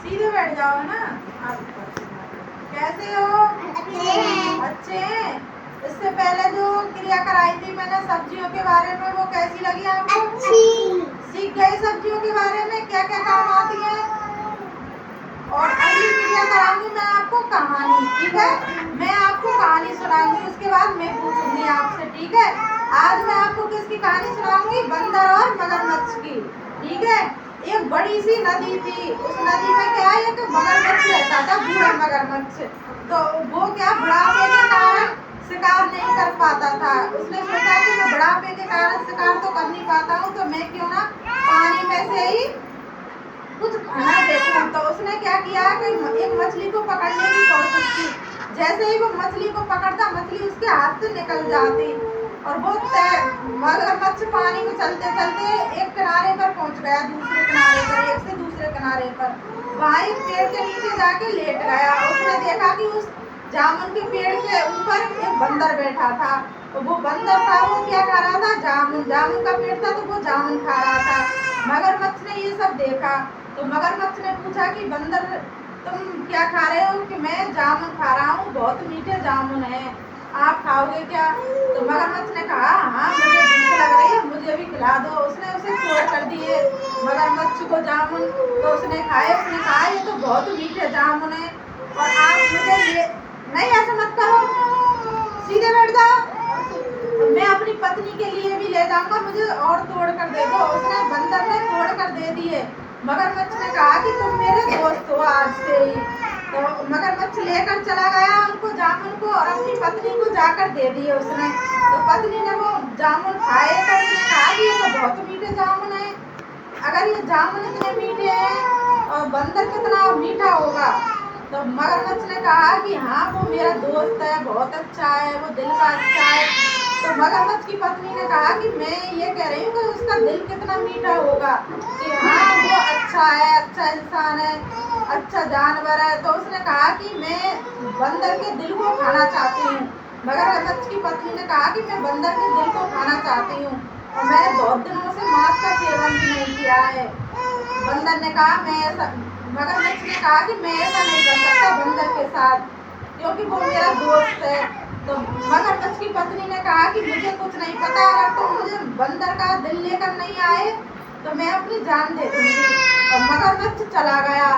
सीधे बैठ जाओ ना आप। कैसे हो? अच्छे हैं। इससे पहले जो क्रिया कराई थी मैंने सब्जियों के बारे में, वो कैसी लगी आपको? सीख गए सब्जियों के बारे में क्या क्या काम आती है? और अगली क्रिया कराऊंगी मैं आपको कहानी, ठीक है? मैं आपको कहानी सुनाऊंगी, उसके बाद मैं पूछूंगी आपसे, ठीक है? आज मैं आपको किसकी कहानी सुनाऊंगी? बंदर और मगरमच्छ की, ठीक है? एक बड़ी सी नदी थी, उस नदी में क्या है, एक मगरमच्छ रहता था, बूढ़ा मगरमच्छ। तो वो क्या बुढ़ापे के कारण शिकार नहीं कर पाता था। उसने सोचा कि मैं बुढ़ापे के कारण शिकार तो कर नहीं पाता हूँ, तो मैं क्यों ना पानी में से ही कुछ खाना देखूं। तो उसने क्या किया कि एक मछली को पकड़ने की कोशिश की। जैसे ही वो मछली को पकड़ता, मछली उसके हाथ से निकल जाती और वो मगरमच्छ पानी में चलते चलते एक किनारे पर पहुंच गया, दूसरे किनारे पर, एक से दूसरे किनारे पर। वहां एक पेड़ के नीचे जाके लेट गया। उसने देखा कि उस जामुन के पेड़ के ऊपर एक बंदर बैठा था। तो वो बंदर था, वो क्या खा रहा था? जामुन। जामुन का पेड़ था तो वो जामुन खा रहा था। मगरमच्छ ने ये सब देखा तो मगरमच्छ ने पूछा कि बंदर तुम क्या खा रहे हो? कि मैं जामुन खा रहा हूँ, बहुत मीठे जामुन है, आप खाओगे क्या? तो मगरमच्छ ने कहा हाँ, मुझे भूख लग रही है, मुझे भी खिला दो। उसने उसे तोड़ कर दिए मगरमच्छ को जामुन। तो उसने खाए। उसने कहा ये तो बहुत मीठे जामुन है और आप मुझे ये नहीं, ऐसा मत करो, सीधे बैठ जाओ। मैं अपनी पत्नी के लिए भी ले जाऊंगा, मुझे और तोड़ कर दे दो। उसने बंदर ने तोड़ कर दे दिए। मगरमच्छ ने कहा कि तुम मेरे दोस्त हो आज से ही। तो मगरमच्छ लेकर चला गया उनको जामुन को और अपनी पत्नी को जाकर दे दिए उसने। तो पत्नी ने वो जामुन खाए तो उसने कहा कि ये तो बहुत मीठे जामुन है। अगर ये जामुन इतने मीठे हैं और बंदर कितना मीठा होगा। तो मगरमच्छ ने कहा कि हाँ, वो मेरा दोस्त है, बहुत अच्छा है, वो दिल का अच्छा है। तो मगरमच्छ की पत्नी ने कहा कि मैं ये कह रही हूँ कि उसका दिल कितना मीठा होगा, कि हाँ वो अच्छा है, अच्छा इंसान है, अच्छा जानवर है। तो उसने कहा कि मैं बंदर के दिल को खाना चाहती हूँ। मगरमच्छ की पत्नी ने कहा कि मैं बंदर के दिल को खाना चाहती हूँ और मैंने बहुत दिनों से मांस का सेवन भी नहीं किया है। बंदर ने कहा मैं ऐसा मगरमच्छ ने कहा कि मैं ऐसा नहीं कर सकता बंदर के साथ, क्योंकि वो मेरा दोस्त है। तो मगरमच्छ की पत्नी ने कहा कि मुझे कुछ नहीं पता, अगर तुम मुझे बंदर का दिल लेकर नहीं आए तो मैं अपनी जान दे दूंगी। और मगरमच्छ चला गया।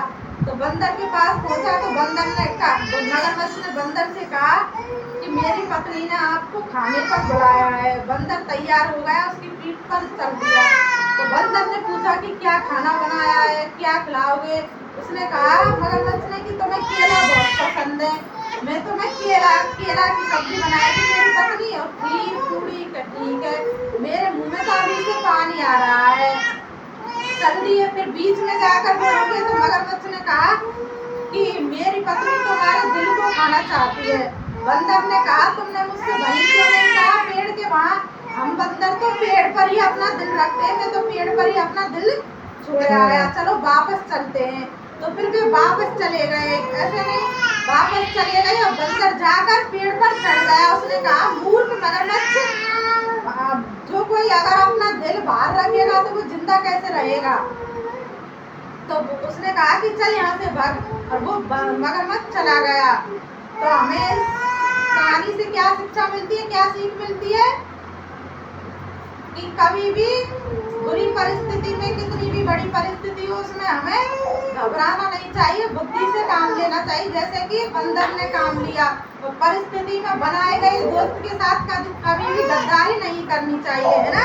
तो बंदर के पास पहुंचा तो बंदर ने कहा, मगरमच्छ ने बंदर से कहा कि मेरी पत्नी ने आपको खाने पर बुलाया है। बंदर तैयार हो गया, उसकी पीठ पर चल दिया। तो बंदर ने पूछा कि क्या खाना बनाया है, क्या खिलाओगे? उसने कहा मगरमच्छ ने कि तुम्हें केला बहुत पसंद है, मैं तुम्हें केला की सब्जी बनाई थी मेरी पत्नी, और खीर पूरी। ठीक है, मेरे मुंह में तो अभी से पानी आ रहा है। चल दिए। फिर बीच में जाकर बोलोगे तो मगरमच्छ ने कहा कि मेरी पत्नी तुम्हारे दिल को खाना चाहती है। बंदर ने कहा तुमने मुझसे वहीं क्यों नहीं कहा, पेड़ के वहाँ? हम बंदर तो पेड़ पर ही अपना दिल रखते हैं, मैं तो पेड़ पर ही अपना दिल छोड़ आया, चलो वापस चलते हैं। तो फिर वे वापस चले गए, ऐसे नहीं, वापस चले गए और बंदर जाकर पेड़ पर चढ़ गया। उसने कहा मूर्ख मगरमच्छ, जो कोई अगर अपना दिल बाहर रखेगा तो वो जिंदा कैसे रहेगा? तो उसने कहा कि चल यहाँ से भाग, और वो मगरमच्छ चला गया। तो हमें इस कहानी से क्या शिक्षा मिलती है, क्या सीख मिलती है? कि कभी भी बुरी परिस्थिति में, कितनी भी बड़ी परिस्थिति हो, उसमें हमें घबराना नहीं चाहिए, बुद्धि से काम लेना चाहिए, जैसे कि बंदर ने काम लिया। तो परिस्थिति में बनाए गए दोस्त के साथ कभी भी गद्दारी नहीं करनी चाहिए, है ना?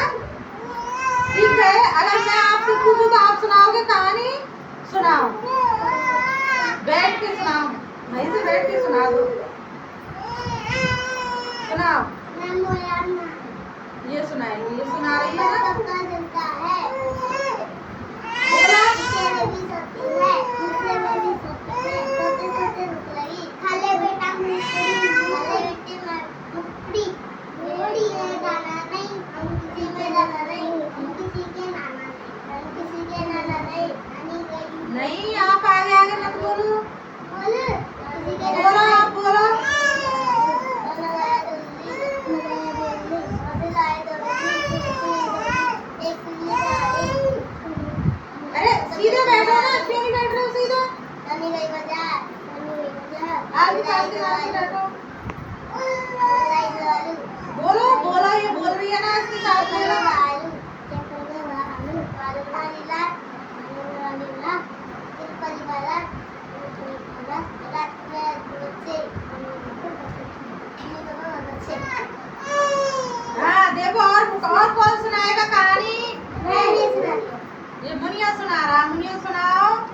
ठीक है, अगर मैं आपसे पूछूं तो आप सुनाओगे कहानी? सुनाओ, बैठ के सुनाओ, वहीं से बैठ के सुना दो, सुनाओ। ये सुनाएगी, ये सुना रही है ना? नहीं, आप आगे आगे मत बोलो, बोलो, आप बोलो। अरे सीधे बैठो, आलू काट के नाम बैठो। बोलो बोलो, ये बोल रही है ना, इसके साथ बोलो। हाँ देखो, और कौन सुनाएगा कहानी? ये मुनिया सुना रहा, मुनिया सुनाओ।